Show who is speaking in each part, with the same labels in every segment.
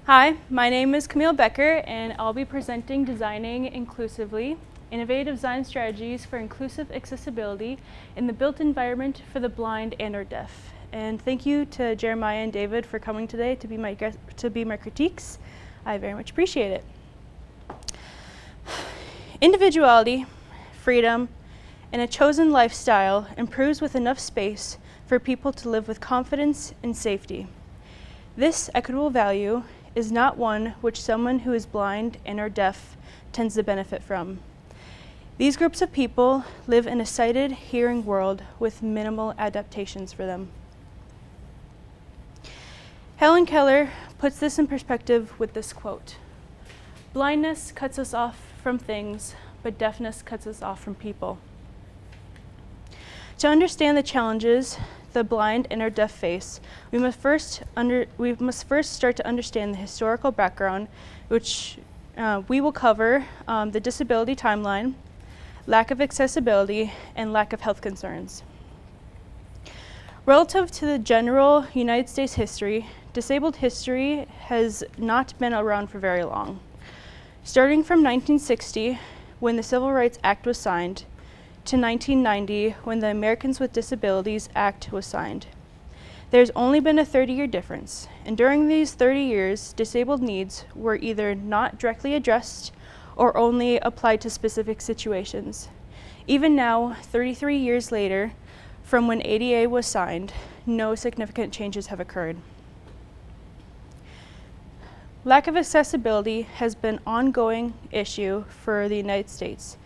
Speaker 1: Hi, my name is Camille Becker, and I'll be presenting Designing Inclusively, Innovative Design Strategies for Inclusive Accessibility in the Built Environment for the Blind and or Deaf. And thank you to Jeremiah and David for coming today to be my critiques. I very much appreciate it. Individuality, freedom, and a chosen lifestyle improves with enough space for people to live with confidence and safety. This equitable value is not one which someone who is blind and or deaf tends to benefit from. These groups of people live in a sighted, hearing world with minimal adaptations for them. Helen Keller puts this in perspective with this quote: "Blindness cuts us off from things, but deafness cuts us off from people." To understand the challenges the blind and or deaf face, we must first start to understand the historical background, which we will cover the disability timeline, lack of accessibility, and lack of health concerns. Relative to the general United States history, disabled history has not been around for very long. Starting from 1960, when the Civil Rights Act was signed, to 1990, when the Americans with Disabilities Act was signed. There's only been a 30-year difference, and during these 30 years, disabled needs were either not directly addressed or only applied to specific situations. Even now, 33 years later, from when ADA was signed, no significant changes have occurred. Lack of accessibility has been an ongoing issue for the United States.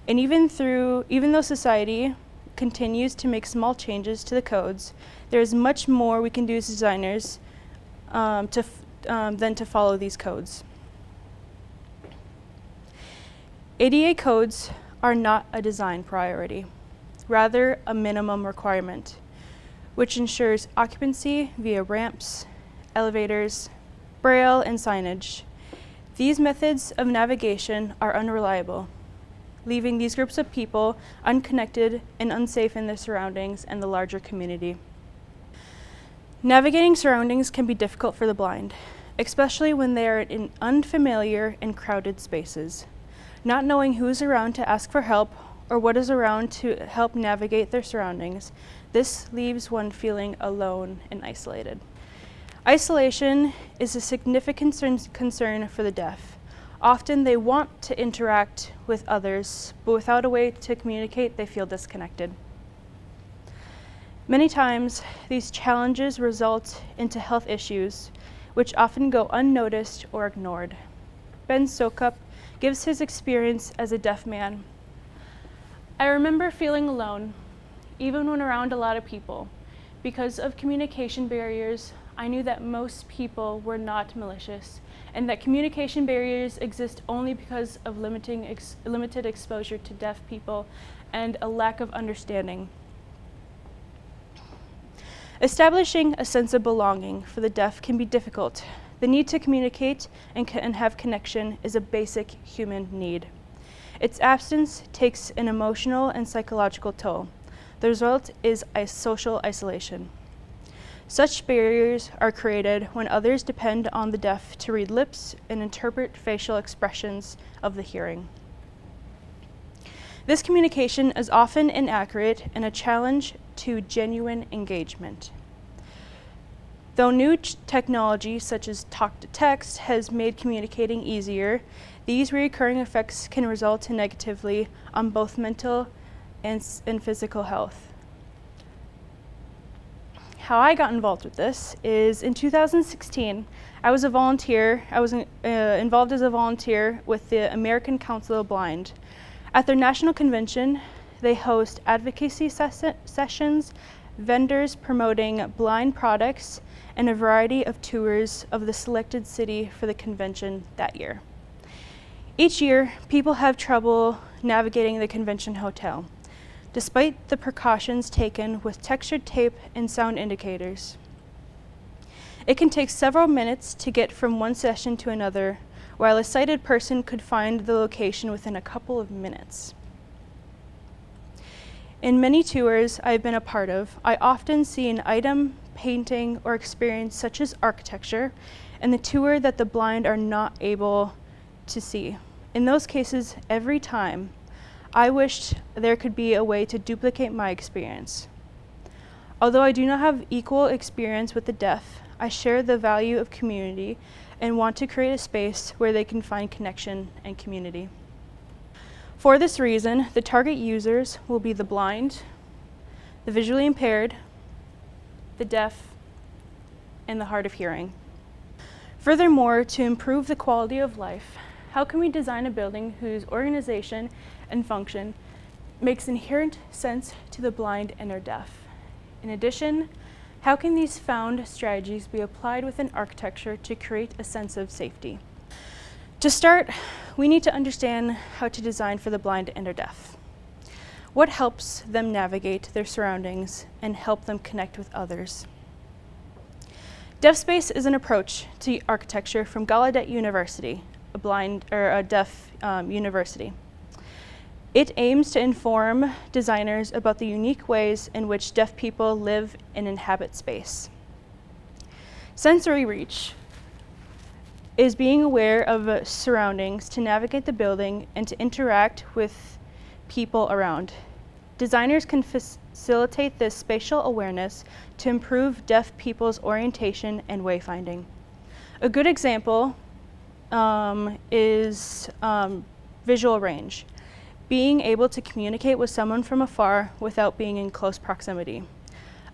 Speaker 1: And even though society continues to make small changes to the codes, there is much more we can do as designers than to follow these codes. ADA codes are not a design priority, rather a minimum requirement, which ensures occupancy via ramps, elevators, braille, and signage. These methods of navigation are unreliable, leaving these groups of people unconnected and unsafe in their surroundings and the larger community. Navigating surroundings can be difficult for the blind, especially when they are in unfamiliar and crowded spaces. Not knowing who's around to ask for help or what is around to help navigate their surroundings, this leaves one feeling alone and isolated. Isolation is a significant concern for the deaf. Often they want to interact with others, but without a way to communicate, they feel disconnected. Many times, these challenges result into health issues, which often go unnoticed or ignored. Ben Sokup gives his experience as a deaf man. "I remember feeling alone, even when around a lot of people. Because of communication barriers, I knew that most people were not malicious, and that communication barriers exist only because of limited exposure to deaf people and a lack of understanding. Establishing a sense of belonging for the deaf can be difficult. The need to communicate and have connection is a basic human need. Its absence takes an emotional and psychological toll. The result is a social isolation. Such barriers are created when others depend on the deaf to read lips and interpret facial expressions of the hearing. This communication is often inaccurate and a challenge to genuine engagement. Though new technology such as talk-to-text has made communicating easier, these recurring effects can result negatively on both mental and physical health. How I got involved with this is in 2016, I was involved as a volunteer with the American Council of Blind. At their national convention, they host advocacy sessions, vendors promoting blind products, and a variety of tours of the selected city for the convention that year. Each year, people have trouble navigating the convention hotel, despite the precautions taken with textured tape and sound indicators. It can take several minutes to get from one session to another, while a sighted person could find the location within a couple of minutes. In many tours I've been a part of, I often see an item, painting, or experience such as architecture, and the tour that the blind are not able to see. In those cases, every time, I wished there could be a way to duplicate my experience. Although I do not have equal experience with the deaf, I share the value of community and want to create a space where they can find connection and community. For this reason, the target users will be the blind, the visually impaired, the deaf, and the hard of hearing. Furthermore, to improve the quality of life, how can we design a building whose organization and function makes inherent sense to the blind and or deaf? In addition, how can these found strategies be applied within architecture to create a sense of safety? To start, we need to understand how to design for the blind and or deaf. What helps them navigate their surroundings and help them connect with others? Deaf Space is an approach to architecture from Gallaudet University, a deaf university. It aims to inform designers about the unique ways in which deaf people live and inhabit space. Sensory reach is being aware of surroundings to navigate the building and to interact with people around. Designers can facilitate this spatial awareness to improve deaf people's orientation and wayfinding. A good example is visual range, being able to communicate with someone from afar without being in close proximity.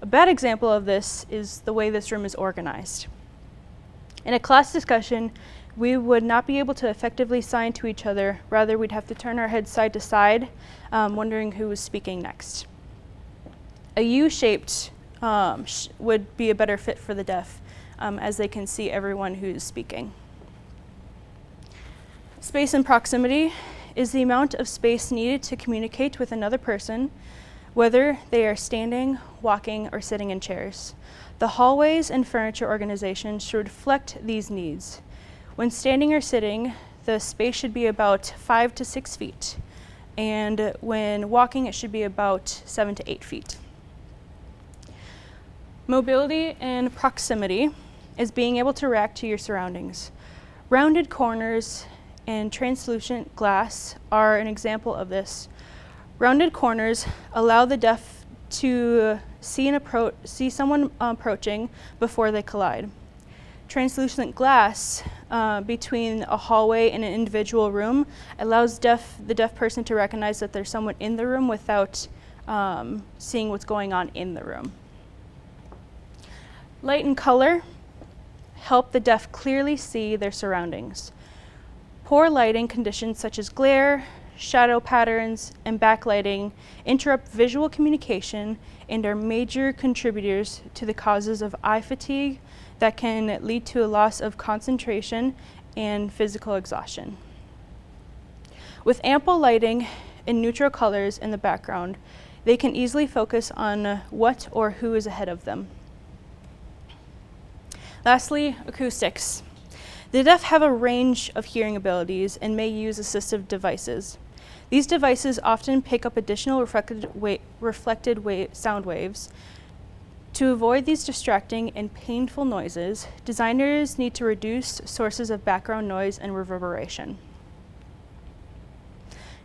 Speaker 1: A bad example of this is the way this room is organized. In a class discussion, we would not be able to effectively sign to each other. Rather, we'd have to turn our heads side to side, wondering who was speaking next. A U-shaped would be a better fit for the deaf, as they can see everyone who's speaking. Space and proximity is the amount of space needed to communicate with another person, whether they are standing, walking, or sitting in chairs. The hallways and furniture organization should reflect these needs. When standing or sitting, the space should be about 5 to 6 feet, and when walking, it should be about 7 to 8 feet. Mobility and proximity is being able to react to your surroundings. Rounded corners and translucent glass are an example of this. Rounded corners allow the deaf to see someone approaching before they collide. Translucent glass between a hallway and an individual room allows the deaf person to recognize that there's someone in the room without seeing what's going on in the room. Light and color help the deaf clearly see their surroundings. Poor lighting conditions such as glare, shadow patterns, and backlighting interrupt visual communication and are major contributors to the causes of eye fatigue that can lead to a loss of concentration and physical exhaustion. With ample lighting and neutral colors in the background, they can easily focus on what or who is ahead of them. Lastly, acoustics. The deaf have a range of hearing abilities and may use assistive devices. These devices often pick up additional reflected sound waves. To avoid these distracting and painful noises, designers need to reduce sources of background noise and reverberation.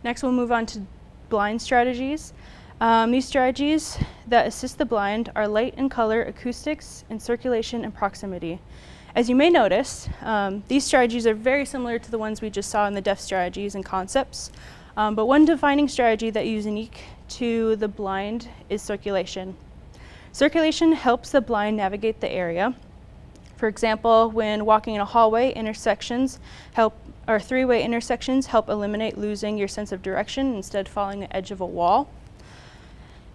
Speaker 1: Next, we'll move on to blind strategies. These strategies that assist the blind are light and color, acoustics, and circulation and proximity. As you may notice, these strategies are very similar to the ones we just saw in the deaf strategies and concepts, but one defining strategy that is unique to the blind is circulation. Circulation helps the blind navigate the area. For example, when walking in a hallway, three-way intersections help eliminate losing your sense of direction instead of following the edge of a wall.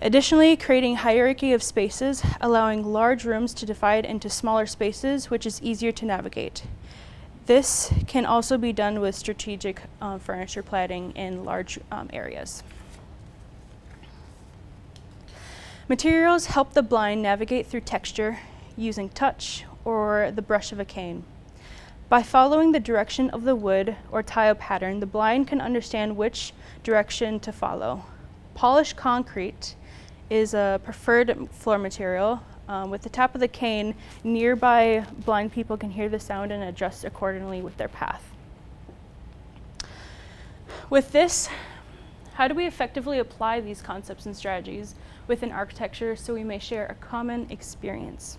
Speaker 1: Additionally, creating hierarchy of spaces, allowing large rooms to divide into smaller spaces, which is easier to navigate. This can also be done with strategic furniture planning in large areas. Materials help the blind navigate through texture using touch or the brush of a cane. By following the direction of the wood or tile pattern, the blind can understand which direction to follow. Polished concrete is a preferred floor material With the tap of the cane, nearby blind people can hear the sound and adjust accordingly with their path. With this, how do we effectively apply these concepts and strategies within architecture so we may share a common experience?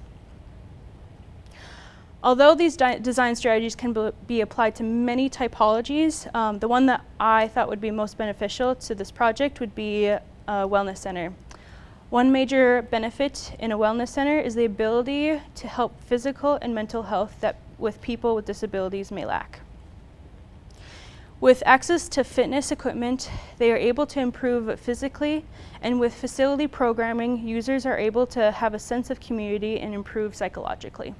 Speaker 1: Although these design strategies can be applied to many typologies, the one that I thought would be most beneficial to this project would be a wellness center. One major benefit in a wellness center is the ability to help physical and mental health that with people with disabilities may lack. With access to fitness equipment, they are able to improve physically, and with facility programming, users are able to have a sense of community and improve psychologically.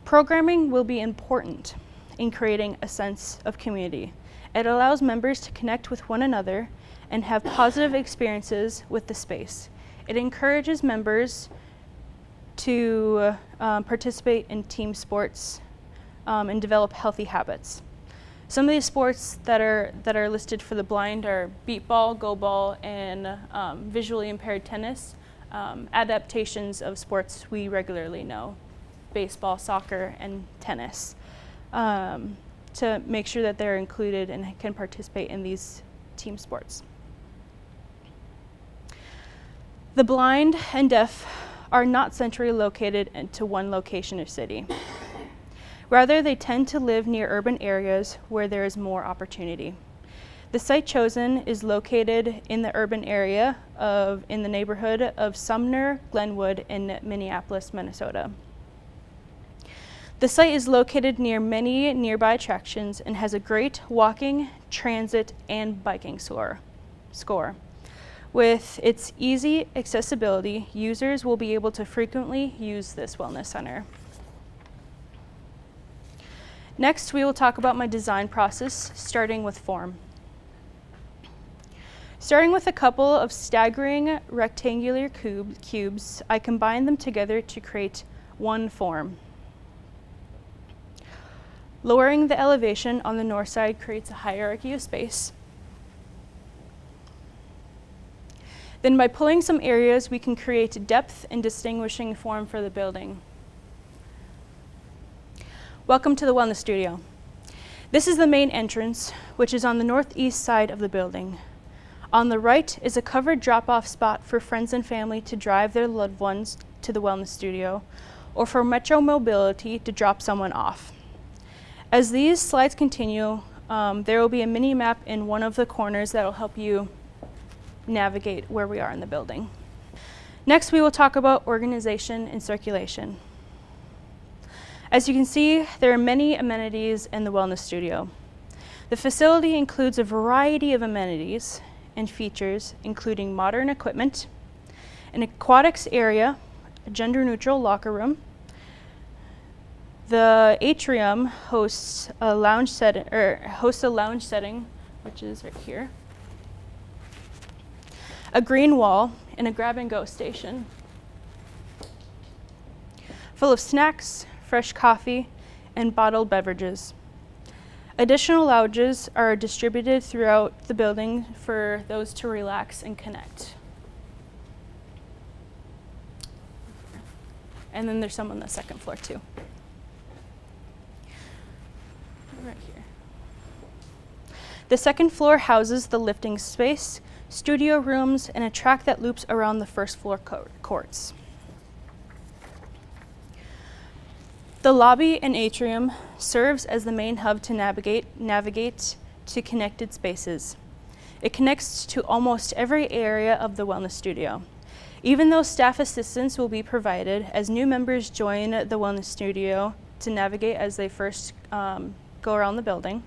Speaker 1: Programming will be important in creating a sense of community. It allows members to connect with one another and have positive experiences with the space. It encourages members to participate in team sports and develop healthy habits. Some of these sports that are listed for the blind are beat ball, go ball, and visually impaired tennis, adaptations of sports we regularly know. Baseball, soccer, and tennis, to make sure that they're included and can participate in these team sports. The blind and deaf are not centrally located into one location or city. Rather, they tend to live near urban areas where there is more opportunity. The site chosen is located in the urban area in the neighborhood of Sumner, Glenwood in Minneapolis, Minnesota. The site is located near many nearby attractions and has a great walking, transit, and biking score. With its easy accessibility, users will be able to frequently use this wellness center. Next, we will talk about my design process, starting with form. Starting with a couple of staggering rectangular cubes, I combine them together to create one form. Lowering the elevation on the north side creates a hierarchy of space. Then by pulling some areas, we can create depth and distinguishing form for the building. Welcome to the Wellness Studio. This is the main entrance, which is on the northeast side of the building. On the right is a covered drop-off spot for friends and family to drive their loved ones to the Wellness Studio, or for Metro Mobility to drop someone off. As these slides continue, there will be a mini map in one of the corners that will help you navigate where we are in the building. Next, we will talk about organization and circulation. As you can see, there are many amenities in the Wellness Studio. The facility includes a variety of amenities and features, including modern equipment, an aquatics area, a gender-neutral locker room. The atrium hosts a lounge setting, which is right here, a green wall, and a grab-and-go station full of snacks, fresh coffee, and bottled beverages. Additional lounges are distributed throughout the building for those to relax and connect. And then there's some on the second floor too. Right here. The second floor houses the lifting space, studio rooms, and a track that loops around the first floor courts. The lobby and atrium serves as the main hub to navigate to connected spaces. It connects to almost every area of the Wellness Studio. Even though staff assistance will be provided as new members join the Wellness Studio to navigate as they first go around the building,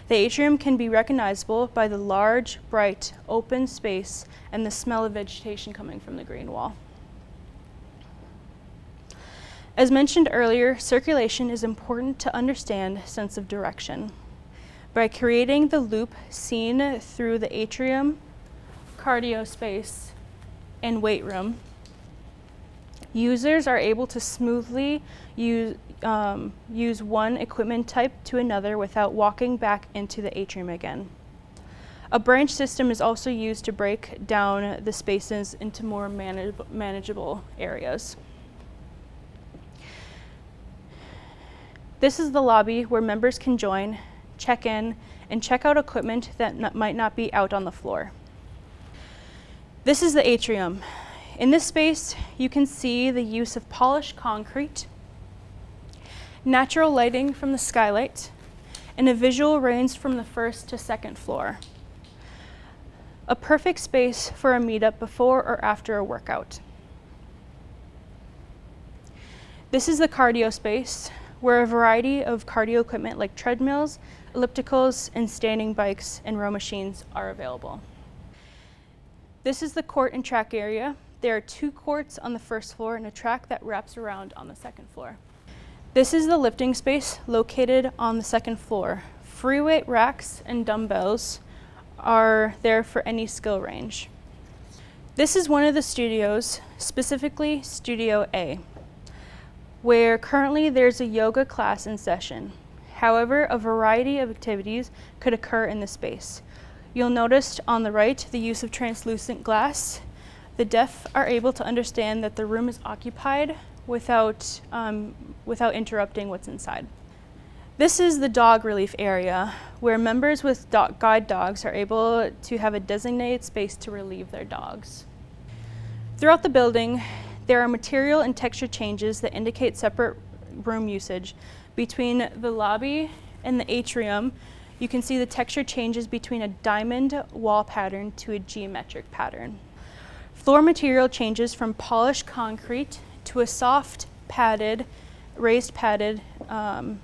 Speaker 1: the atrium can be recognizable by the large, bright, open space and the smell of vegetation coming from the green wall. As mentioned earlier, circulation is important to understand sense of direction. By creating the loop seen through the atrium, cardio space, and weight room, users are able to smoothly use one equipment type to another without walking back into the atrium again. A branch system is also used to break down the spaces into more manageable areas. This is the lobby where members can join, check in, and check out equipment that might not be out on the floor. This is the atrium. In this space, you can see the use of polished concrete, natural lighting from the skylight, and a visual range from the first to second floor. A perfect space for a meetup before or after a workout. This is the cardio space, where a variety of cardio equipment like treadmills, ellipticals, and standing bikes and row machines are available. This is the court and track area. There are 2 courts on the first floor and a track that wraps around on the second floor. This is the lifting space located on the second floor. Free weight racks and dumbbells are there for any skill range. This is one of the studios, specifically Studio A, where currently there's a yoga class in session. However, a variety of activities could occur in this space. You'll notice on the right the use of translucent glass. The deaf are able to understand that the room is occupied without interrupting what's inside. This is the dog relief area, where members with guide dogs are able to have a designated space to relieve their dogs. Throughout the building, there are material and texture changes that indicate separate room usage. Between the lobby and the atrium, you can see the texture changes between a diamond wall pattern to a geometric pattern. Floor material changes from polished concrete to a soft raised padded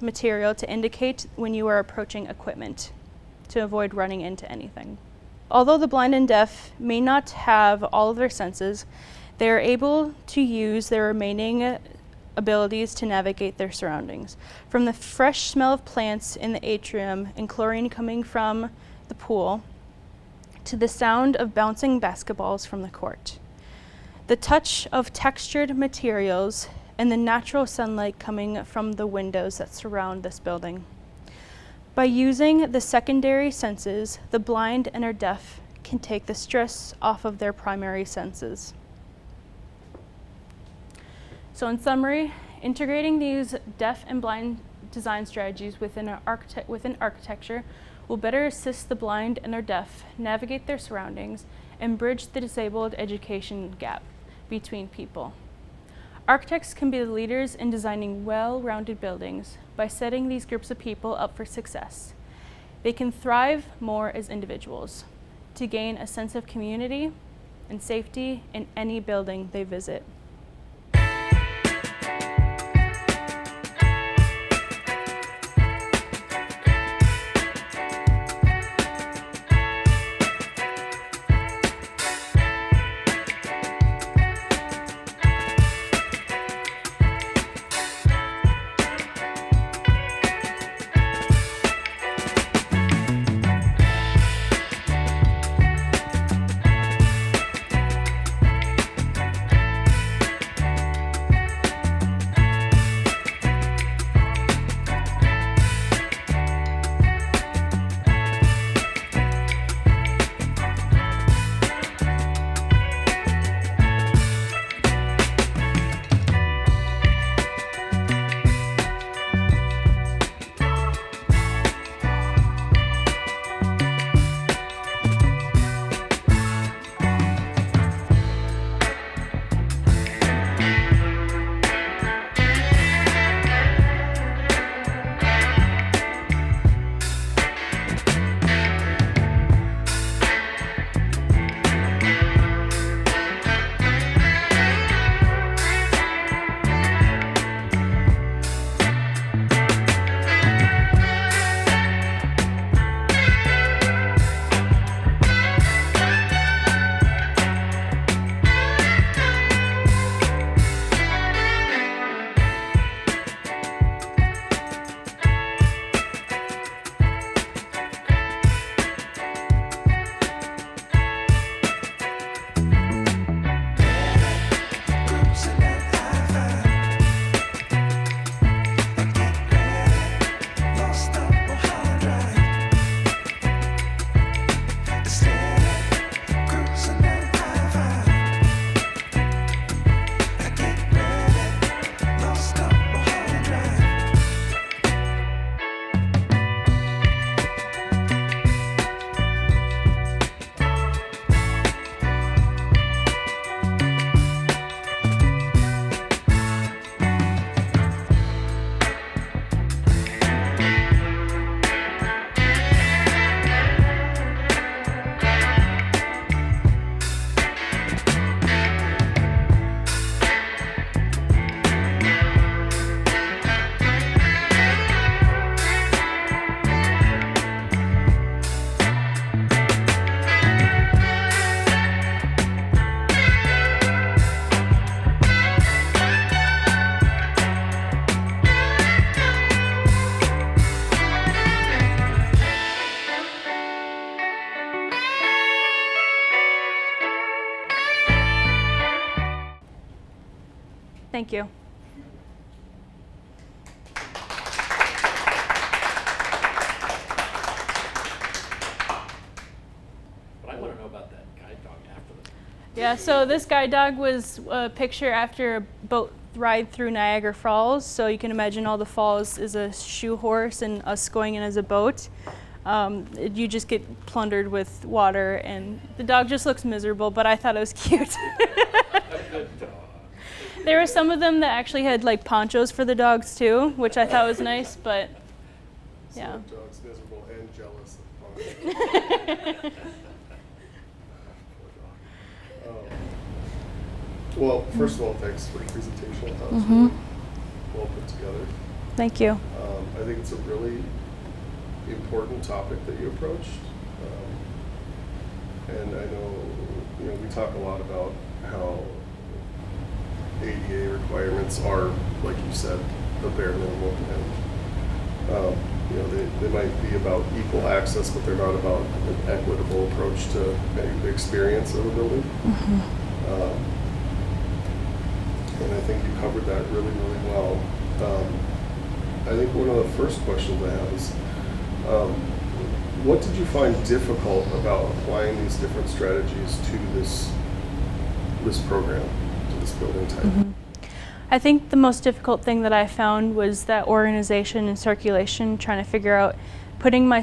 Speaker 1: material to indicate when you are approaching equipment to avoid running into anything. Although the blind and deaf may not have all of their senses, they are able to use their remaining abilities to navigate their surroundings. From the fresh smell of plants in the atrium and chlorine coming from the pool, to the sound of bouncing basketballs from the court. The touch of textured materials and the natural sunlight coming from the windows that surround this building. By using the secondary senses, the blind and are deaf can take the stress off of their primary senses. So in summary, integrating these deaf and blind design strategies within architecture will better assist the blind and are deaf navigate their surroundings and bridge the disabled education gap between people. Architects can be the leaders in designing well-rounded buildings by setting these groups of people up for success. They can thrive more as individuals to gain a sense of community and safety in any building they visit. Thank you.
Speaker 2: But I want to know about that guide dog after the.
Speaker 1: Yeah, so this guide dog was a picture after a boat ride through Niagara Falls. So you can imagine all the falls is a shoe horse and us going in as a boat. You just get plundered with water, and the dog just looks miserable, but I thought it was cute.
Speaker 2: A good dog.
Speaker 1: There were some of them that actually had like ponchos for the dogs too, which I thought was nice, but yeah.
Speaker 3: Some dog's miserable and jealous of Poor dog. Well, first of all, thanks for the presentation. I thought it was really well put together.
Speaker 1: Thank you.
Speaker 3: I think it's a really important topic that you approached. And I know, we talk a lot about how ADA requirements are, like you said, the bare minimum. And, they might be about equal access, but they're not about an equitable approach to the experience of a building. And I think you covered that really, really well. I think one of the first questions I have is, what did you find difficult about applying these different strategies to this program, to this building type?
Speaker 1: I think the most difficult thing that I found was that organization and circulation, trying to figure out putting my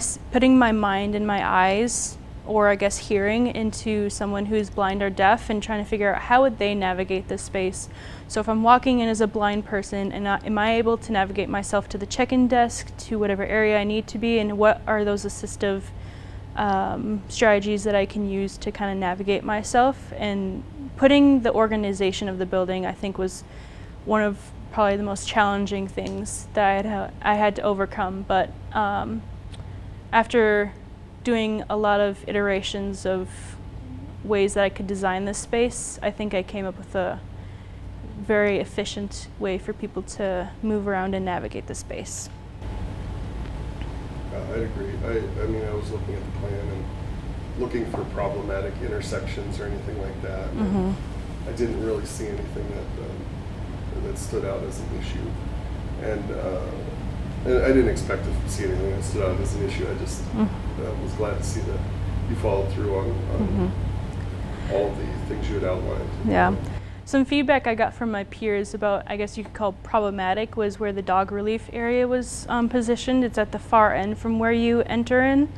Speaker 1: mind and my eyes, or I guess hearing, into someone who's blind or deaf, and trying to figure out how would they navigate this space. So if I'm walking in as a blind person, and am I able to navigate myself to the check-in desk, to whatever area I need to be, and what are those assistive strategies that I can use to kind of navigate myself? And putting the organization of the building, I think, was one of probably the most challenging things that I had to overcome. But after doing a lot of iterations of ways that I could design this space, I think I came up with a very efficient way for people to move around and navigate the space.
Speaker 3: I'd agree. I mean, I was looking at the plan and looking for problematic intersections or anything like that. And I didn't really see anything that stood out as an issue. And I didn't expect to see anything that stood out as an issue. I just was glad to see that you followed through on all of the things you had outlined.
Speaker 1: Yeah. Some feedback I got from my peers about, I guess you could call problematic, was where the dog relief area was positioned. It's at the far end from where you enter in.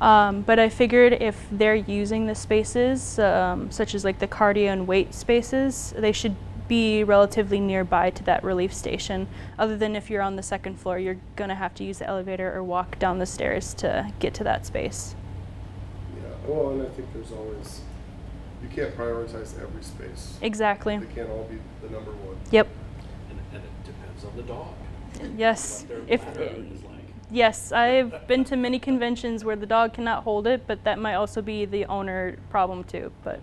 Speaker 1: But I figured if they're using the spaces, such as like the cardio and weight spaces, they should be relatively nearby to that relief station. Other than if you're on the second floor, you're gonna have to use the elevator or walk down the stairs to get to that space.
Speaker 3: Yeah, well, and I think there's always, you can't prioritize every space.
Speaker 1: Exactly.
Speaker 3: They can't all be the number one.
Speaker 1: Yep.
Speaker 2: And it depends on the dog.
Speaker 1: Yes.
Speaker 2: What
Speaker 1: If
Speaker 2: their bladder is like.
Speaker 1: yes, I've been to many conventions where the dog cannot hold it, but that might also be the owner problem too. But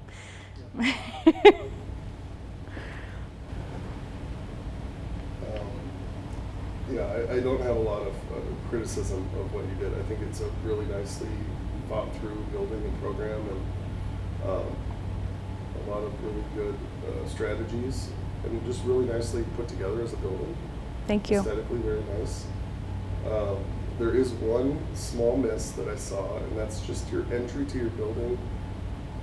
Speaker 3: I don't have a lot of criticism of what you did. I think it's a really nicely thought through building and program, and a lot of really good strategies, and just really nicely put together as a building.
Speaker 1: thank you.
Speaker 3: Aesthetically very nice. There is one small miss that I saw, and that's just your entry to your building.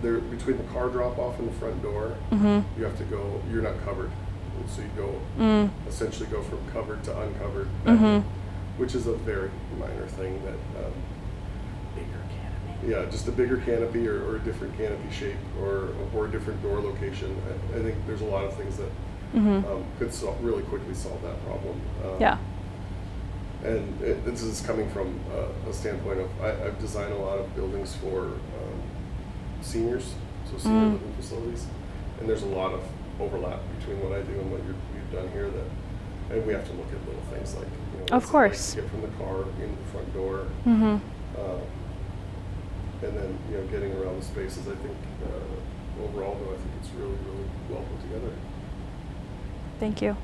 Speaker 3: There, between the car drop off and the front door, you have to go, you're not covered. And so you go, essentially go from covered to uncovered, which is a very minor thing that,
Speaker 2: Bigger canopy.
Speaker 3: yeah, just a bigger canopy or a different canopy shape or a different door location. I think there's a lot of things that could really quickly solve that problem.
Speaker 1: Yeah.
Speaker 3: And this is coming from a standpoint of, I've designed a lot of buildings for seniors, so senior living facilities, and there's a lot of overlap between what I do and what you've done here, and we have to look at little things like,
Speaker 1: Of course.
Speaker 3: to get from the car into the front door, and then getting around the spaces. I think overall, though, I think it's really, really well put together.
Speaker 1: Thank you.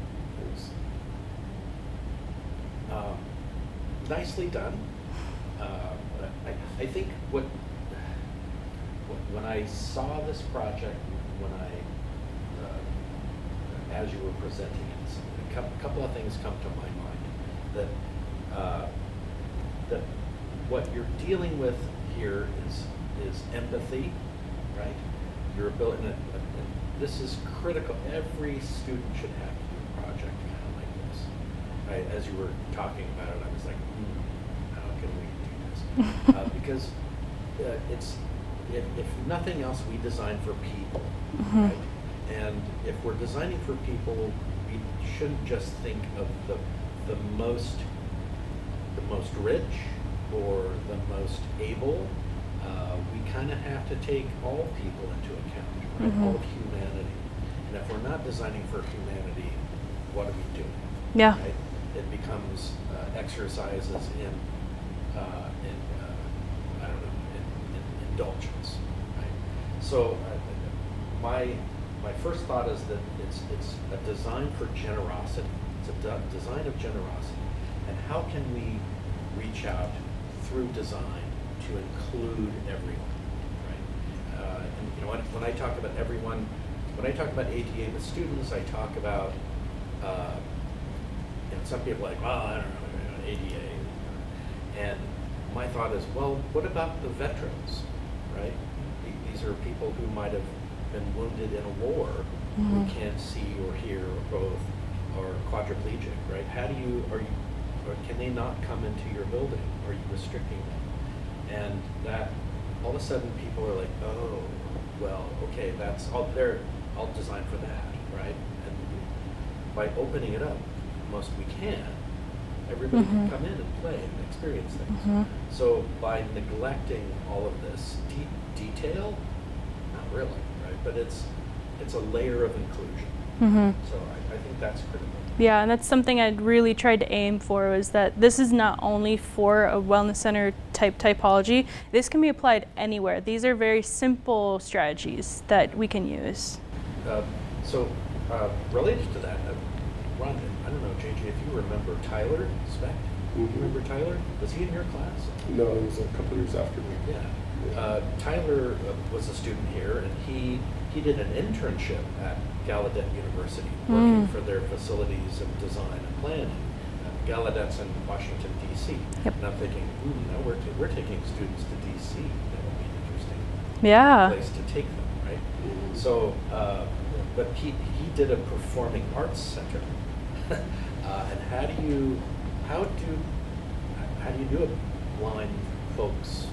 Speaker 3: Thanks.
Speaker 2: Nicely done. I think when I saw this project, when I as you were presenting it. A couple of things come to my mind. That what you're dealing with here is empathy, right? Your ability, and this is critical. Every student should have to do a project kind of like this. As you were talking about it, I was like, how can we do this? Because it's, if nothing else, we design for people, right? And if we're designing for people, we shouldn't just think of the most rich or the most able. We kind of have to take all people into account, right? All of humanity. And if we're not designing for humanity, what are we doing?
Speaker 1: Yeah.
Speaker 2: Right? It becomes exercises in I don't know, in indulgence, right? So my first thought is that it's a design for generosity. It's a design of generosity, and how can we reach out through design to include everyone, right? And you know, when I talk about everyone, when I talk about ADA with students, I talk about you know, some people are like, well, I don't know, ADA, and my thought is, well, what about the veterans, right? These are people who might have been wounded in a war, who can't see or hear or both, or quadriplegic, right? How do you, or can they not come into your building? Are you restricting them? And that, all of a sudden people are like, oh, well, okay, that's all there, I'll design for that, right? And by opening it up most we can, everybody can come in and play and experience things. So by neglecting all of this detail, not really, right? But it's a layer of inclusion. So I think that's critical.
Speaker 1: Yeah, and that's something I'd really tried to aim for, was that this is not only for a wellness center type typology, this can be applied anywhere. These are very simple strategies that we can use.
Speaker 2: Related to that, Ron, I don't know, JJ, if you remember Tyler Speck? You remember Tyler? Was he in your class?
Speaker 3: No, he was a couple years after me.
Speaker 2: Yeah. Tyler was a student here, and he did an internship at Gallaudet University, working for their facilities and design and planning. Gallaudet's in Washington, D.C.
Speaker 1: Yep.
Speaker 2: And I'm thinking, now we're taking students to D.C. That would be an interesting place to take them, right? So, but he did a performing arts center. And how do you do a blind folks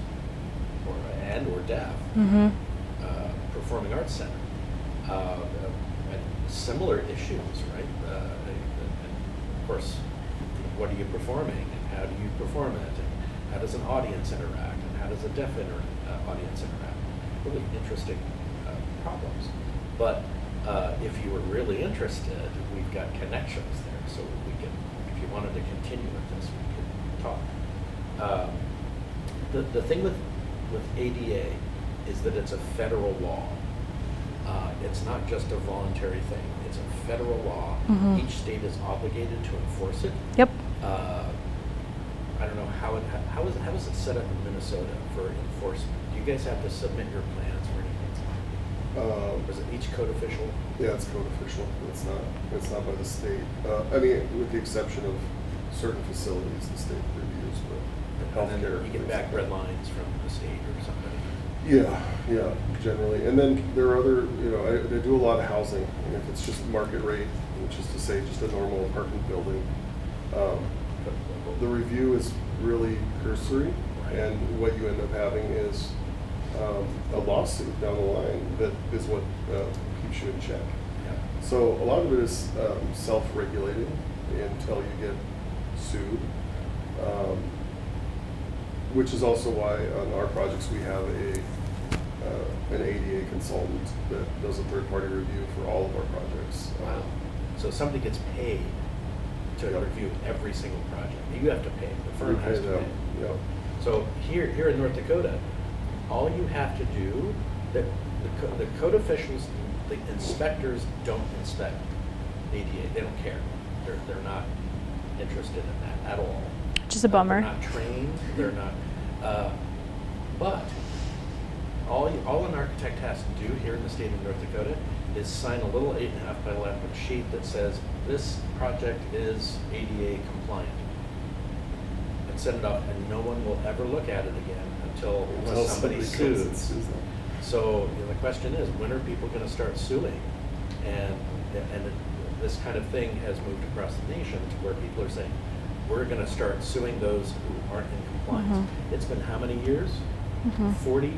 Speaker 2: or deaf performing arts center? And similar issues, right? And of course, what are you performing, and how do you perform it, and how does an audience interact, and how does a deaf audience interact? Really interesting problems. But if you were really interested, we've got connections there, so we can, if you wanted to continue with this, we could talk. The thing with ADA is that it's a federal law. It's not just a voluntary thing. It's a federal law. Each state is obligated to enforce it.
Speaker 1: Yep.
Speaker 2: I don't know how does it set up in Minnesota for enforcement? Do you guys have to submit your plans or anything? Was it each code official?
Speaker 3: Yeah, it's code official. It's not by the state. I mean, with the exception of certain facilities, the state reviews, but healthcare.
Speaker 2: You get back red lines from the state or something.
Speaker 3: Yeah, generally. And then there are other, I do a lot of housing, and if it's just market rate, which is to say just a normal apartment building, the review is really cursory, and what you end up having is a lawsuit down the line that is what keeps you in check.
Speaker 2: Yeah.
Speaker 3: So a lot of it is self-regulated until you get sued. Which is also why on our projects we have an ADA consultant that does a third-party review for all of our projects.
Speaker 2: Wow. So somebody gets paid to review every single project. You have to pay. The firm has to pay.
Speaker 3: Yeah.
Speaker 2: So here in North Dakota, all you have to do, the code officials, the inspectors don't inspect ADA. They don't care. They're not interested in that at all.
Speaker 1: Which is a bummer.
Speaker 2: They're not trained. They're not. But all an architect has to do here in the state of North Dakota is sign a little 8.5 by 11 sheet that says this project is ADA compliant, and send it off, and no one will ever look at it again until somebody
Speaker 3: comes
Speaker 2: sues.
Speaker 3: and sues them.
Speaker 2: So the question is, when are people going to start suing? And this kind of thing has moved across the nation to where people are saying, we're going to start suing those who aren't in compliance. It's been how many years? 40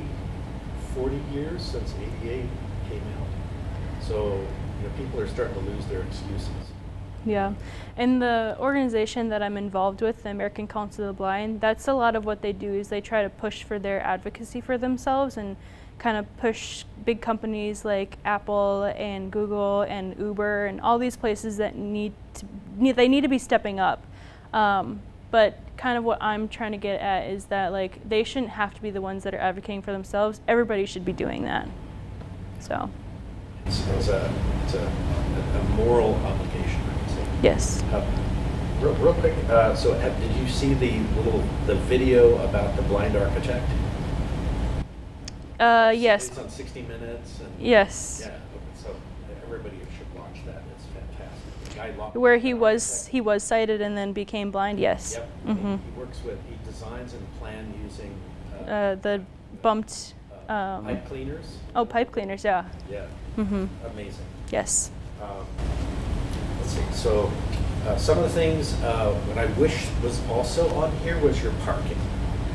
Speaker 2: years since ADA came out. So people are starting to lose their excuses.
Speaker 1: Yeah, and the organization that I'm involved with, the American Council of the Blind, that's a lot of what they do is they try to push for their advocacy for themselves and kind of push big companies like Apple and Google and Uber and all these places that need to be stepping up. But kind of what I'm trying to get at is that like they shouldn't have to be the ones that are advocating for themselves. Everybody should be doing that. So
Speaker 2: it's a moral obligation, I would say.
Speaker 1: yes.
Speaker 2: Real quick, did you see the video about the blind architect?
Speaker 1: Yes.
Speaker 2: It's on 60 Minutes. And
Speaker 1: Yes.
Speaker 2: Yeah. So everybody should watch that. It's fantastic. The guy
Speaker 1: Where he was sighted and then became blind. Yes.
Speaker 2: Yep. He designs and plan using
Speaker 1: the bumped.
Speaker 2: pipe cleaners.
Speaker 1: Oh, pipe cleaners. Yeah.
Speaker 2: Yeah. Amazing.
Speaker 1: Yes.
Speaker 2: Let's see. So some of the things what I wish was also on here was your parking.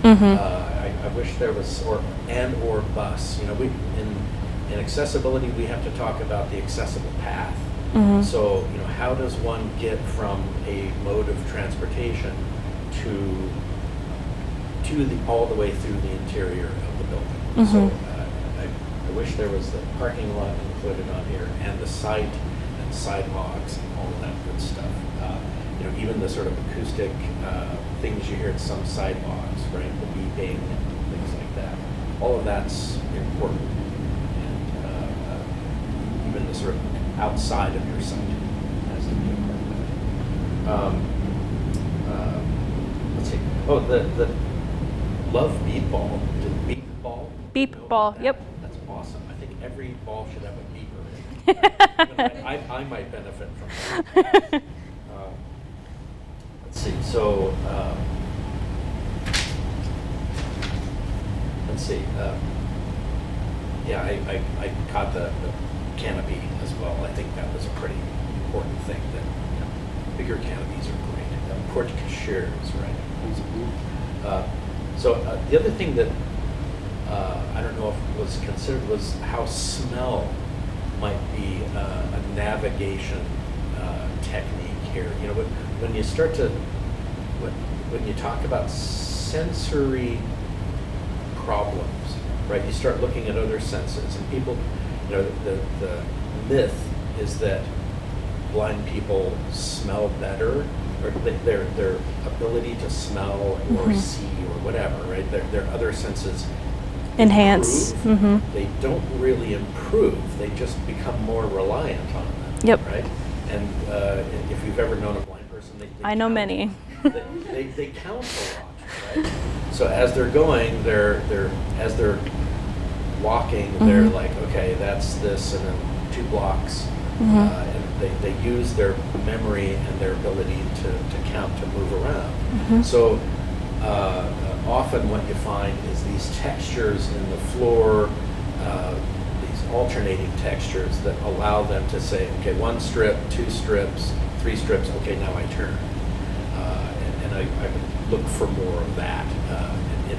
Speaker 2: I wish there was or bus. We in accessibility we have to talk about the accessible path. So how does one get from a mode of transportation to all the way through the interior of the building? So I wish there was the parking lot included on here and the site and sidewalks and all of that good stuff. Even the sort of acoustic things you hear at some sidewalks, right? The beeping and things like that. All of that's important. And even the sort of outside of your site has to be a part of that. Let's see. Oh, the Love Beep Ball. Beep Ball?
Speaker 1: Beep ball. Yep.
Speaker 2: That's awesome. I think every ball should have a beeper in it. I might benefit from that. Let's see. So let's see. I caught the canopy as well. I think that was a pretty important thing. That bigger canopies are great. Porte cochères, right? The other thing that I don't know if was considered was how smell might be a navigation technique here. When you start to when you talk about sensory problems, right? You start looking at other senses, and people, the myth is that blind people smell better, or their ability to smell or see or whatever, right? Their other senses
Speaker 1: Enhance.
Speaker 2: They don't really improve. They just become more reliant on them.
Speaker 1: Yep.
Speaker 2: Right. And if you've ever known a blind person, they
Speaker 1: I know many.
Speaker 2: they count a lot, right? So as they're going, as they're walking, they're like, okay, that's this, and then 2 blocks. And they use their memory and their ability to count to move around. So often what you find is these textures in the floor, these alternating textures that allow them to say, okay, 1 strip, 2 strips, 3 strips, okay, now I turn. And I would look for more of that in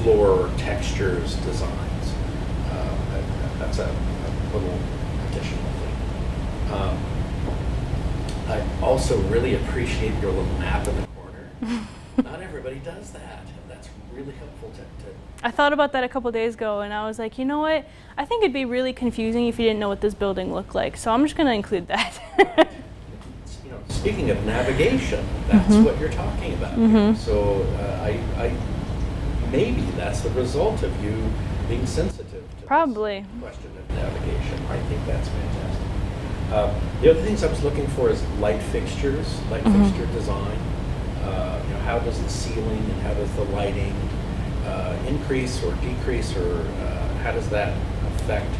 Speaker 2: floor textures designs. That's a little additional thing. I also really appreciate your little map in the corner. Not everybody does that. That's really helpful to
Speaker 1: I thought about that a couple days ago, and I was like, you know what? I think it'd be really confusing if you didn't know what this building looked like. So I'm just going to include that.
Speaker 2: Speaking of navigation, that's what you're talking about. So I maybe that's the result of you being sensitive to
Speaker 1: Probably.
Speaker 2: this question of navigation. I think that's fantastic. The other things I was looking for is light fixtures, light fixture design. How does the ceiling and how does the lighting increase or decrease, or how does that affect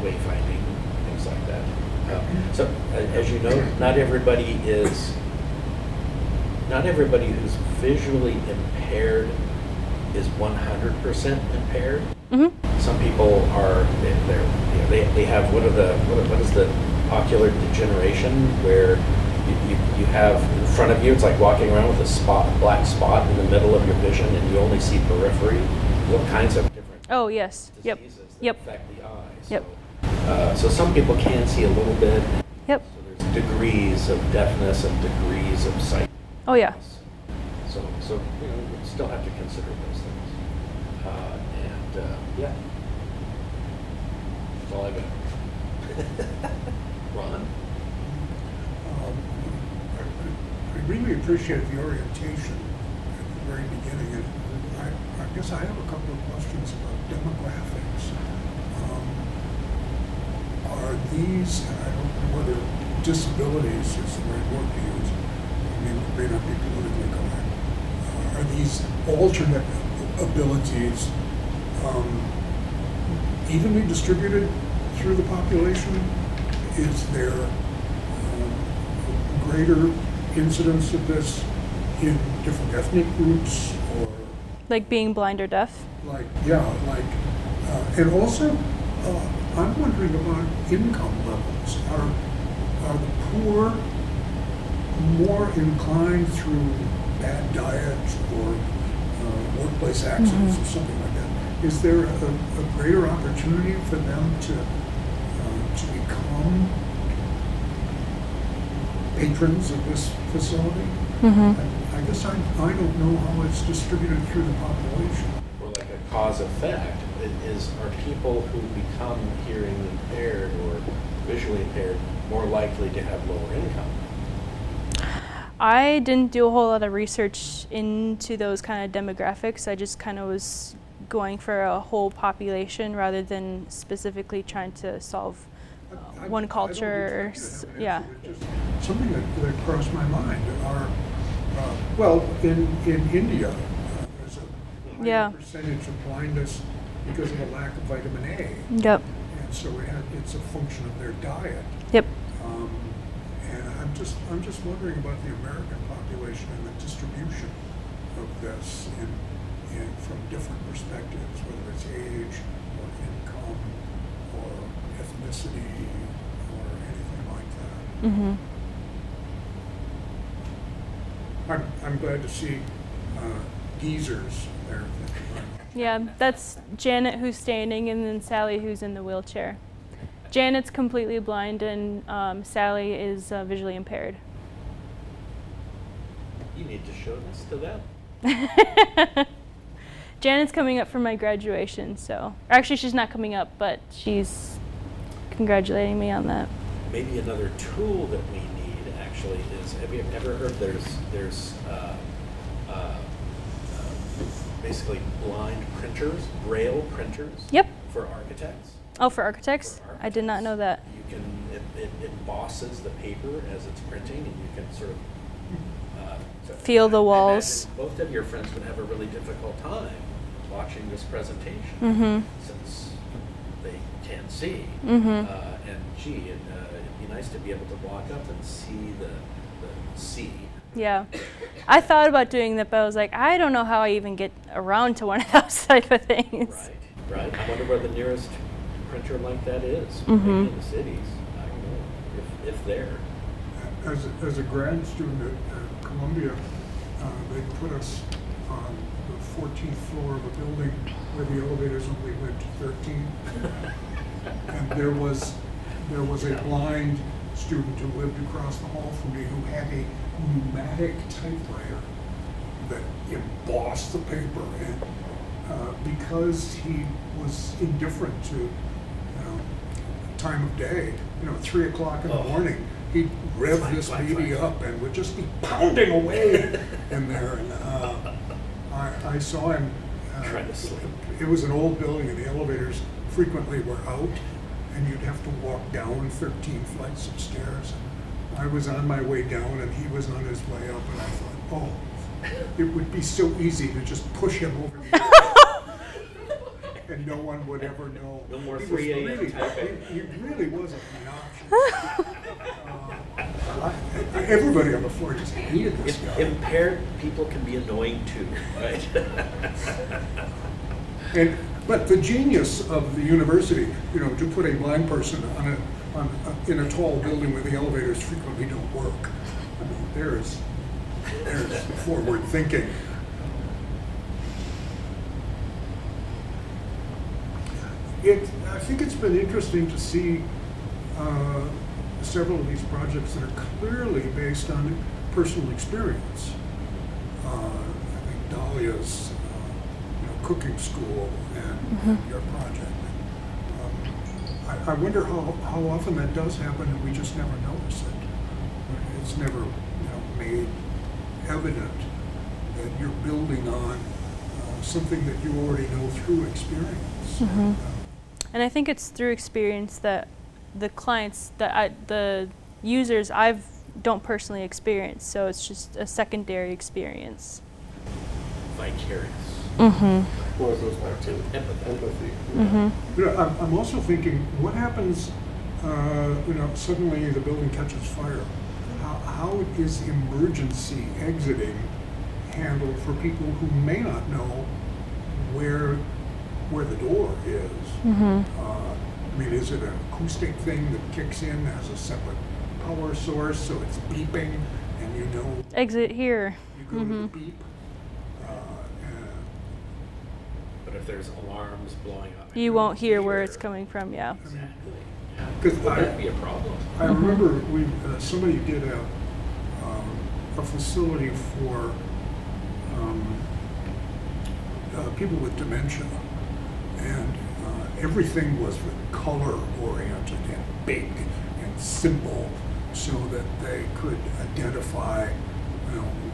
Speaker 2: wayfinding, things like that? So, as you know, not everybody who's visually impaired is 100% impaired.
Speaker 1: Mm-hmm.
Speaker 2: Some people are, they have, what is the ocular degeneration, where you have in front of you, it's like walking around with a black spot in the middle of your vision, and you only see periphery. All kinds of different
Speaker 1: Yes.
Speaker 2: diseases that affect the eye.
Speaker 1: Yep.
Speaker 2: So some people can see a little bit.
Speaker 1: Yep.
Speaker 2: So there's degrees of deafness and degrees of sight.
Speaker 1: Oh yeah.
Speaker 2: So you still have to consider those things. Yeah, that's all I got. Ron?
Speaker 4: I really appreciate the orientation at the very beginning, and I guess I have a couple of questions about demographics. Are these, and I don't know whether disabilities is the right word to use, I mean, it may not be politically correct, are these alternate abilities evenly distributed through the population? Is there greater incidence of this in different ethnic groups, or
Speaker 1: Like being blind or deaf?
Speaker 4: and also I'm wondering about income levels. Are the poor more inclined through bad diet or workplace accidents or something like that? Is there a greater opportunity for them to become patrons of this facility?
Speaker 1: Mm-hmm.
Speaker 4: I guess I don't know how it's distributed through the population.
Speaker 2: Or like a cause effect, are people who become hearing impaired or visually impaired more likely to have lower income?
Speaker 1: I didn't do a whole lot of research into those kind of demographics. I just kind of was going for a whole population rather than specifically trying to solve one culture. Yeah.
Speaker 4: Something that crossed my mind are, in India, there's a higher percentage of blindness because of a lack of vitamin A.
Speaker 1: Yep.
Speaker 4: And so it's a function of their diet.
Speaker 1: Yep.
Speaker 4: And I'm just wondering about the American population and the distribution of this in from different perspectives, whether it's age or income or ethnicity or anything like that.
Speaker 1: Mm-hmm.
Speaker 4: I'm glad to see geezers there.
Speaker 1: Yeah, that's Janet who's standing, and then Sally who's in the wheelchair. Janet's completely blind, and Sally is visually impaired.
Speaker 2: You need to show this to them.
Speaker 1: Janet's coming up for my graduation, so actually she's not coming up, but she's congratulating me on that.
Speaker 2: Maybe another tool that we need actually is, have you ever heard there's basically blind printers, braille printers?
Speaker 1: Yep.
Speaker 2: For architects?
Speaker 1: Oh, for architects? I did not know that.
Speaker 2: You can, it embosses the paper as it's printing, and you can sort of
Speaker 1: feel the
Speaker 2: I
Speaker 1: walls.
Speaker 2: imagine both of your friends would have a really difficult time watching this presentation,
Speaker 1: Mm-hmm.
Speaker 2: since they can't see.
Speaker 1: Mm-hmm.
Speaker 2: And gee, it'd be nice to be able to walk up and see the C.
Speaker 1: Yeah. I thought about doing that, but I was like, I don't know how I even get around to one of those type of things.
Speaker 2: Right. I wonder where the nearest printer like that is.
Speaker 1: Mm-hmm.
Speaker 2: Maybe in the cities. I don't know if there.
Speaker 4: As a grad student at Columbia, they put us on the 14th floor of a building where the elevators only went to 13. And there was a blind student who lived across the hall from me who had a pneumatic typewriter that embossed the paper, and because he was indifferent to time of day, 3 o'clock in the morning, he'd rev this baby up and would just be pounding away in there. And I saw him
Speaker 2: trying to sleep.
Speaker 4: It was an old building, and the elevators frequently were out, and you'd have to walk down 13 flights of stairs. I was on my way down, and he was on his way up, and I thought, oh, it would be so easy to just push him over the edge, and no one would ever know.
Speaker 2: No more
Speaker 4: He was
Speaker 2: 3 a.m.
Speaker 4: really-
Speaker 2: typing.
Speaker 4: He really wasn't obnoxious. Everybody on the floor just hated this guy.
Speaker 2: Impaired people can be annoying too, right?
Speaker 4: But the genius of the university, to put a blind person in a tall building where the elevators frequently don't work. I mean, there's forward thinking. I think it's been interesting to see several of these projects that are clearly based on personal experience. I think Dahlia's cooking school and your project. I wonder how often that does happen and we just never notice it. It's never made evident that you're building on something that you already know through experience.
Speaker 1: And I think it's through experience that the clients, the users, don't personally experience. So it's just a secondary experience.
Speaker 2: Vicarious.
Speaker 3: Well, it goes back to empathy.
Speaker 4: I'm also thinking, what happens, suddenly the building catches fire? How is emergency exiting handled for people who may not know where the door is? I mean, is it an acoustic thing that kicks in as a separate power source, so it's beeping, and you know
Speaker 1: Exit here.
Speaker 4: you go to the beep?
Speaker 2: But if there's alarms blowing up,
Speaker 1: You won't hear where it's coming from, yeah.
Speaker 2: Exactly.
Speaker 4: Because
Speaker 2: Would that be a problem?
Speaker 4: I remember somebody did a facility for people with dementia, and everything was color oriented and big and simple, so that they could identify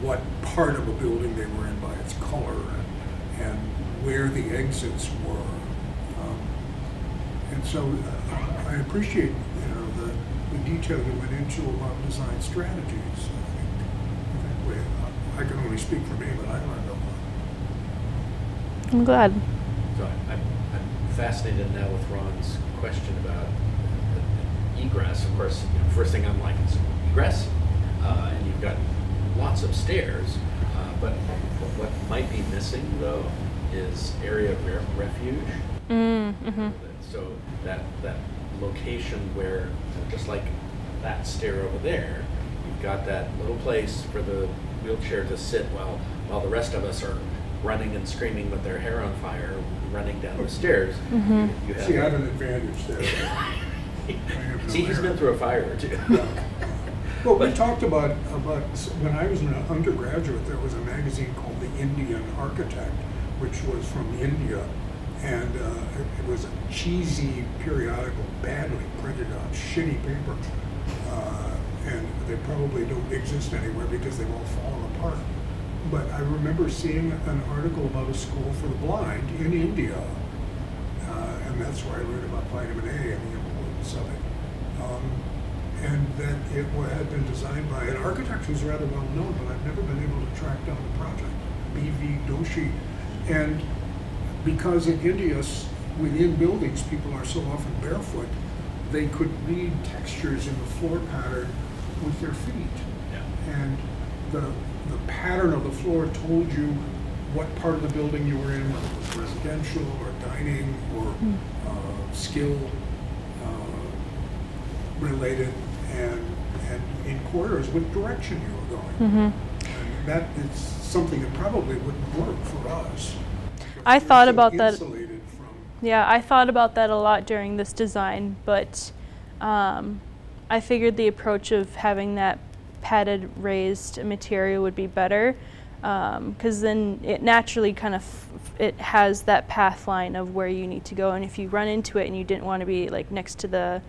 Speaker 4: what part of a building they were in by its color and where the exits were. And so I appreciate the detail you went into about design strategies. I can only speak for me, but I learned a lot.
Speaker 1: I'm glad.
Speaker 2: So I'm fascinated now with Ron's question about egress. Of course, first thing I'm like is egress, and you've got lots of stairs, but what might be missing though is area of refuge. So that location where, just like that stair over there, you've got that little place for the wheelchair to sit while the rest of us are running and screaming with their hair on fire, running down the stairs. You have
Speaker 4: See, I have an advantage there.
Speaker 2: See, he's been through a fire or two.
Speaker 4: Well, we talked about when I was an undergraduate, there was a magazine called The Indian Architect, which was from India, and it was a cheesy periodical, badly printed on shitty paper, and they probably don't exist anywhere because they've all fallen apart. But I remember seeing an article about a school for the blind in India, and that's where I learned about vitamin A and the importance of it. And that it had been designed by an architect who's rather well known, but I've never been able to track down the project, B.V. Doshi. And because in India, within buildings, people are so often barefoot, they could read textures in the floor pattern with their feet.
Speaker 2: Yeah.
Speaker 4: And the pattern of the floor told you what part of the building you were in, whether it was residential or dining or skill related, and in quarters, what direction you were going. And that is something that probably wouldn't work for us.
Speaker 1: I thought about that.
Speaker 4: Insulated from
Speaker 1: Yeah, I thought about that a lot during this design, but I figured the approach of having that padded raised material would be better, because then it naturally it has that path line of where you need to go, and if you run into it and you didn't want to be like next to the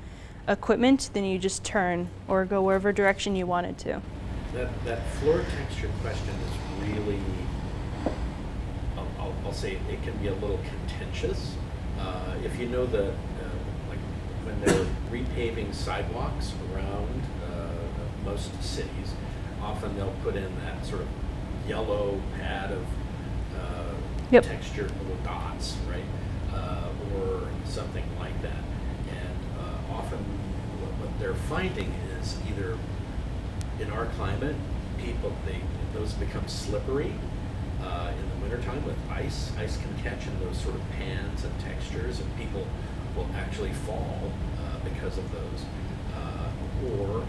Speaker 1: equipment, then you just turn or go wherever direction you wanted to.
Speaker 2: That floor texture question is really, I'll say it can be a little contentious. If you know like when they're repaving sidewalks around most cities, often they'll put in that sort of yellow pad of
Speaker 1: Yep.
Speaker 2: textured little dots, right? Or something like that. And often what they're finding is either in our climate, those become slippery in the wintertime with ice. Ice can catch in those sort of pans and textures, and people will actually fall because of those. Or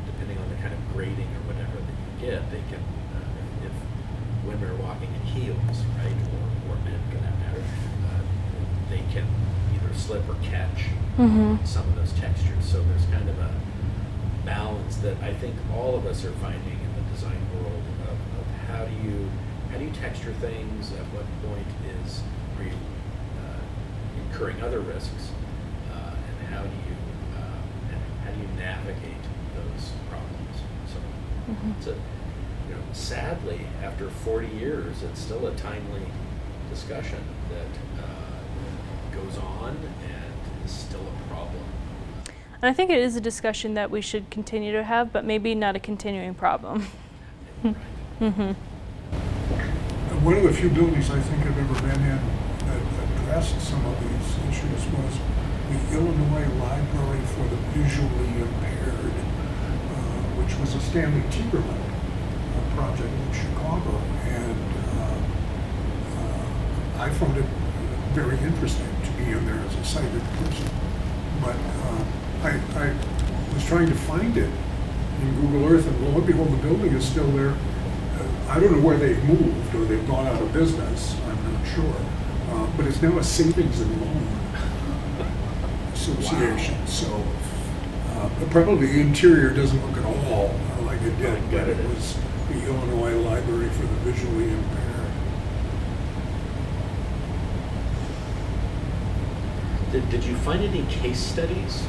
Speaker 2: depending on the kind of grading or whatever that you get, they can, if women are walking in heels, right, or men for that matter, they can either slip or catch some of those textures. So there's kind of a balance that I think all of us are finding in the design world of how do you texture things, at what point are you incurring other risks, and how do you navigate those problems. So it's a, sadly, after 40 years, it's still a timely discussion that goes on and is still a problem.
Speaker 1: And I think it is a discussion that we should continue to have, but maybe not a continuing problem.
Speaker 2: Right.
Speaker 4: One of the few buildings I think I've ever been in that addressed some of these issues was the Illinois Library for the Visually Impaired, which was a Stanley Timberlake project in Chicago, and I found it very interesting to be in there as a sighted person. But I was trying to find it in Google Earth, and lo and behold, the building is still there. I don't know where they've moved or they've gone out of business, I'm not sure. But it's now a savings and loan association.
Speaker 2: Wow.
Speaker 4: So probably the interior doesn't look at all like it did, but it was the Illinois Library for the Visually Impaired.
Speaker 2: Did you find any case studies?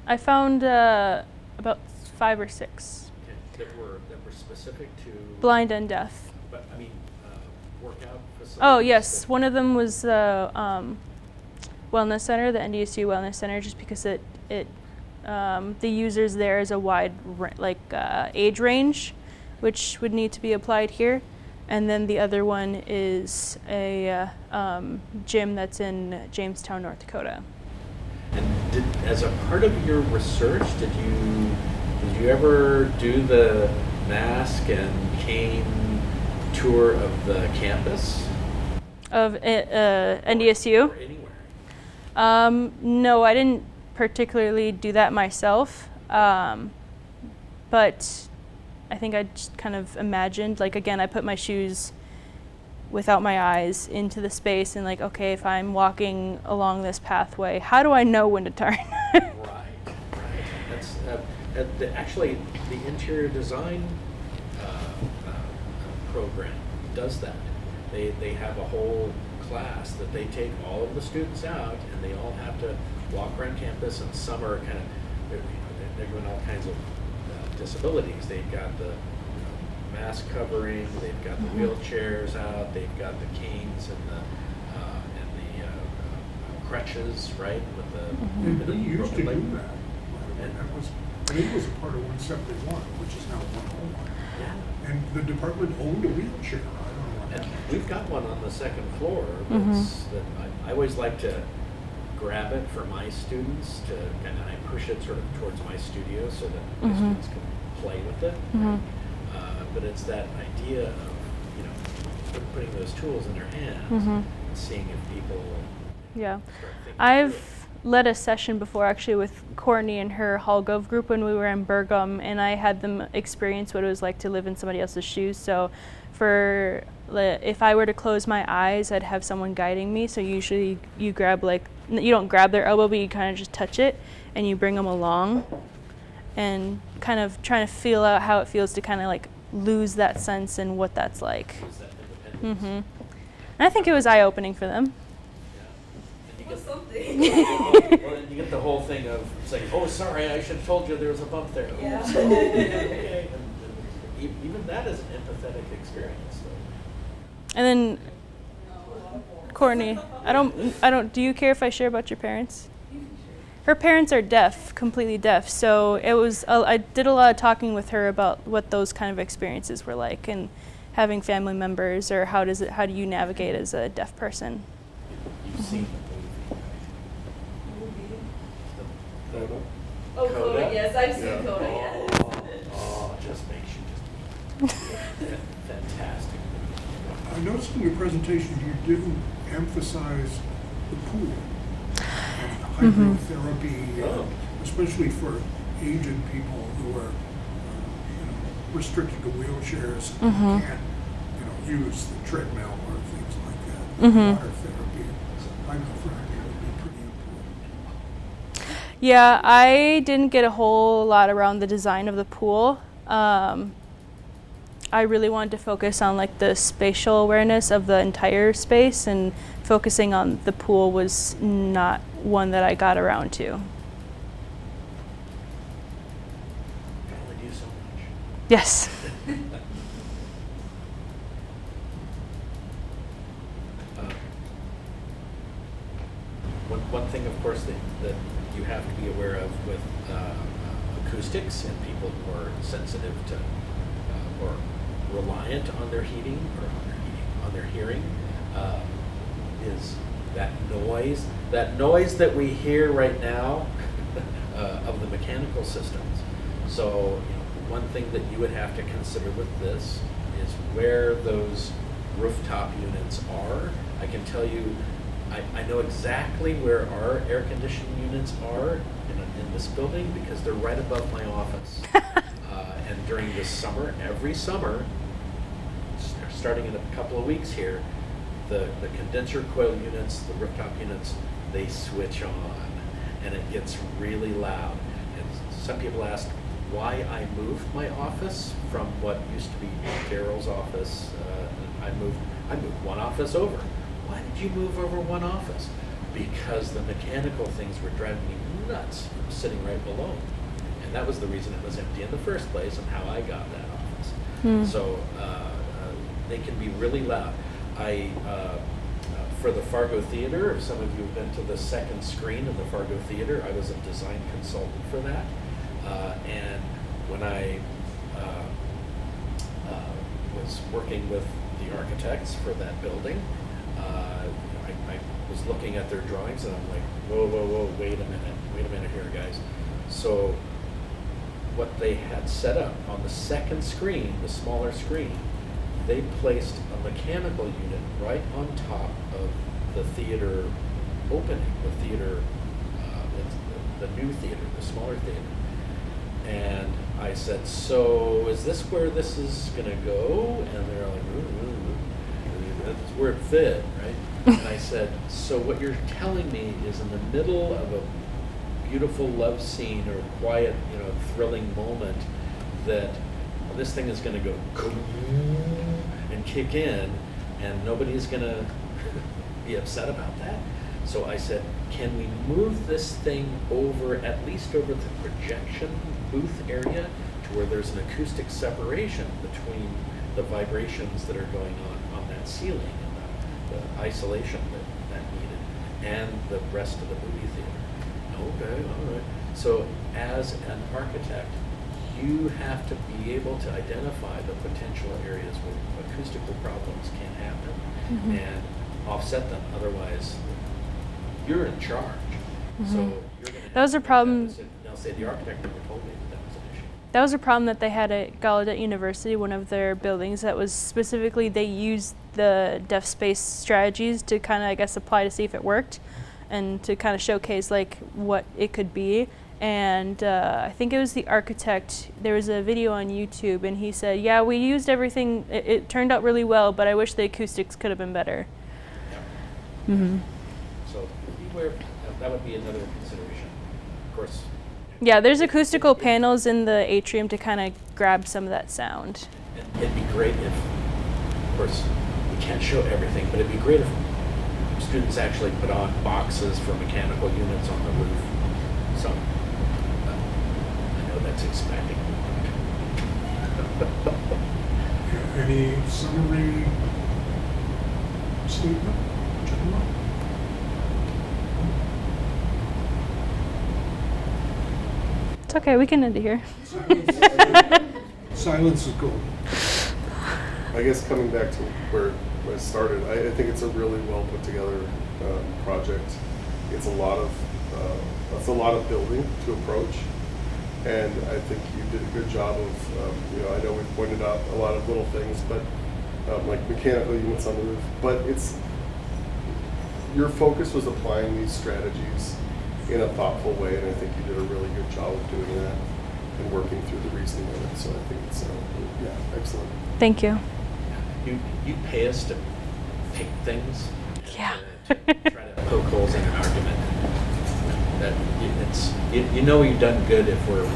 Speaker 1: I found about 5 or 6.
Speaker 2: Okay. That were specific to
Speaker 1: Blind and deaf.
Speaker 2: But I mean, workout facilities.
Speaker 1: Oh yes, one of them was the wellness center, the NDSU Wellness Center, just because the users there is a wide age range, which would need to be applied here. And then the other one is a gym that's in Jamestown, North Dakota.
Speaker 2: And as a part of your research, did you ever do the mask and cane tour of the campus?
Speaker 1: Of NDSU?
Speaker 2: Or anywhere?
Speaker 1: No, I didn't particularly do that myself, but I think I just kind of imagined, again, I put my shoes without my eyes into the space and okay, if I'm walking along this pathway, how do I know when to turn?
Speaker 2: Right. That's actually the interior design program does that. They have a whole class that they take all of the students out, and they all have to walk around campus, and some are kind of, they're doing all kinds of disabilities. They've got the mask covering, they've got the wheelchairs out, they've got the canes and the crutches, right? With the
Speaker 4: And we used to do
Speaker 2: leg.
Speaker 4: that. And I think it was a part of 171, which is now 101.
Speaker 2: Yeah.
Speaker 4: And the department owned a wheelchair. I don't know what
Speaker 2: And
Speaker 4: that
Speaker 2: we've got one on the second floor that I always like to grab it for my students and I push it sort of towards my studio so that my students can play with it. But it's that idea of putting those tools in their hands and seeing if people
Speaker 1: Yeah.
Speaker 2: start thinking
Speaker 1: I've led a session before actually with Courtney and her Hallgov group when we were in Bergum, and I had them experience what it was like to live in somebody else's shoes. So if I were to close my eyes, I'd have someone guiding me. So usually you grab you don't grab their elbow, but you kind of just touch it and you bring them along and kind of trying to feel out how it feels to kind of lose that sense and what that's like.
Speaker 2: use that independence.
Speaker 1: And I think it was eye-opening for them.
Speaker 2: Yeah. And you get the whole thing of saying, oh, sorry, I should have told you there was a bump there.
Speaker 5: Yeah.
Speaker 2: Oops. Okay. And even that is an empathetic experience. Though.
Speaker 1: And then Courtney, I don't. Do you care if I share about your parents? her parents are deaf, completely deaf. So it was, I did a lot of talking with her about what those kind of experiences were like, and having family members, or how do you navigate as a deaf person?
Speaker 2: You've seen the movie. The
Speaker 5: Oh,
Speaker 2: Coda?
Speaker 5: Coda, yes, I've seen
Speaker 3: Yeah.
Speaker 5: Coda, yes.
Speaker 2: Oh, it just makes you just fantastic.
Speaker 4: I noticed in your presentation you didn't emphasize the pool and hydrotherapy,
Speaker 2: Oh.
Speaker 4: especially for aged people who are restricted to wheelchairs and can't use the treadmill or things like that. Water therapy, hydrotherapy would be pretty important.
Speaker 1: Yeah, I didn't get a whole lot around the design of the pool. I really wanted to focus on like the spatial awareness of the entire space, and focusing on the pool was not one that I got around to.
Speaker 2: Can only do so much.
Speaker 1: Yes.
Speaker 2: One thing, of course, that you have to be aware of with acoustics and people who are sensitive to or reliant on their heating or on their hearing is that noise. That noise that we hear right now of the mechanical systems. So, one thing that you would have to consider with this is where those rooftop units are. I can tell you, I know exactly where our air conditioning units are in this building because they're right above my office. And during this summer, every summer, starting in a couple of weeks here, the condenser coil units, the rooftop units, they switch on, and it gets really loud. And some people ask why I moved my office from what used to be Daryl's office. I moved one office over. Why did you move over one office? Because the mechanical things were driving me nuts from sitting right below me. And that was the reason it was empty in the first place and how I got that office. So they can be really loud. For the Fargo Theater, if some of you have been to the second screen in the Fargo Theater, I was a design consultant for that. And when I was working with the architects for that building, I was looking at their drawings and I'm like, whoa, wait a minute here, guys. So what they had set up on the second screen, the smaller screen, they placed a mechanical unit right on top of the theater opening, the new theater, the smaller theater. And I said, so is this where this is going to go? And they're like, that's where it fit, right? And I said, so what you're telling me is in the middle of a beautiful love scene or quiet, thrilling moment that this thing is going to go and kick in, and nobody's going to be upset about that. So I said, can we move this thing over, at least over the projection booth area, to where there's an acoustic separation between the vibrations that are going on that ceiling and the isolation that needed, and the rest of the movie theater. Okay, all right. So as an architect, you have to be able to identify the potential areas where acoustical problems can happen and offset them. Otherwise, you're in charge. So you're going to
Speaker 1: That was a problem.
Speaker 2: Now, say the architect never told me that was an issue.
Speaker 1: That was a problem that they had at Gallaudet University, one of their buildings, that was specifically they used the deaf space strategies to kind of, I guess, apply to see if it worked and to kind of showcase like what it could be. And I think it was the architect, there was a video on YouTube and he said, yeah, we used everything, it turned out really well, but I wish the acoustics could have been better.
Speaker 2: Yeah. So beware, that would be another consideration. Of course.
Speaker 1: Yeah, there's acoustical panels in the atrium to kind of grab some of that sound.
Speaker 2: It'd be great if, of course, we can't show everything, but it'd be great if students actually put on boxes for mechanical units on the roof. So, I know that's expecting.
Speaker 4: Any summary statement?
Speaker 1: okay. We can end it here.
Speaker 4: Silence is gold.
Speaker 3: I guess coming back to where I started, I think it's a really well put together project. It's a lot of building to approach, and I think you did a good job of. I know we pointed out a lot of little things, but like mechanical units on the roof. But your focus was applying these strategies in a thoughtful way, and I think you did a really good job of doing that and working through the reasoning of it. So I think it's excellent.
Speaker 1: Thank you.
Speaker 2: You pay us to pick things.
Speaker 1: Yeah.
Speaker 2: To try to poke holes in an argument. That you've done good if we're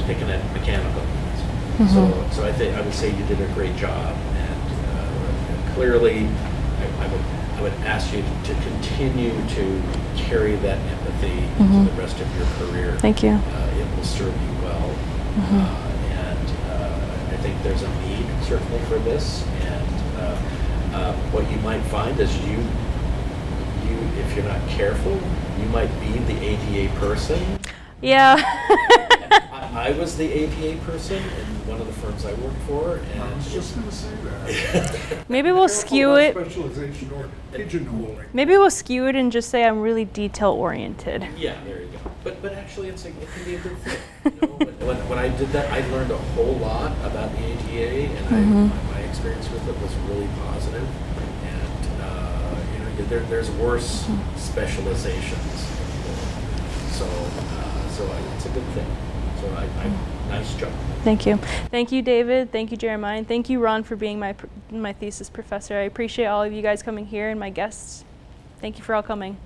Speaker 2: picking at mechanical units. So I would say you did a great job, and clearly I would ask you to continue to carry that empathy to the rest of your career.
Speaker 1: Thank you.
Speaker 2: It will serve you well, and I think there's a need certainly for this. And what you might find is you, if you're not careful, you might be the ADA person.
Speaker 1: Yeah.
Speaker 2: I was the ADA person in one of the firms I worked for, and
Speaker 4: I was just going to say that.
Speaker 1: Maybe we'll skew it.
Speaker 4: Specialization or pigeonholing.
Speaker 1: Maybe we'll skew it and just say I'm really detail oriented.
Speaker 2: yeah, there you go. But actually, it can be a good thing. When I did that, I learned a whole lot about the ADA, and my experience with it was really positive. And there's worse specializations. So it's a good thing. So nice job.
Speaker 1: Thank you. Thank you, David. Thank you, Jeremiah. Thank you, Ron, for being my thesis professor. I appreciate all of you guys coming here and my guests. Thank you for all coming.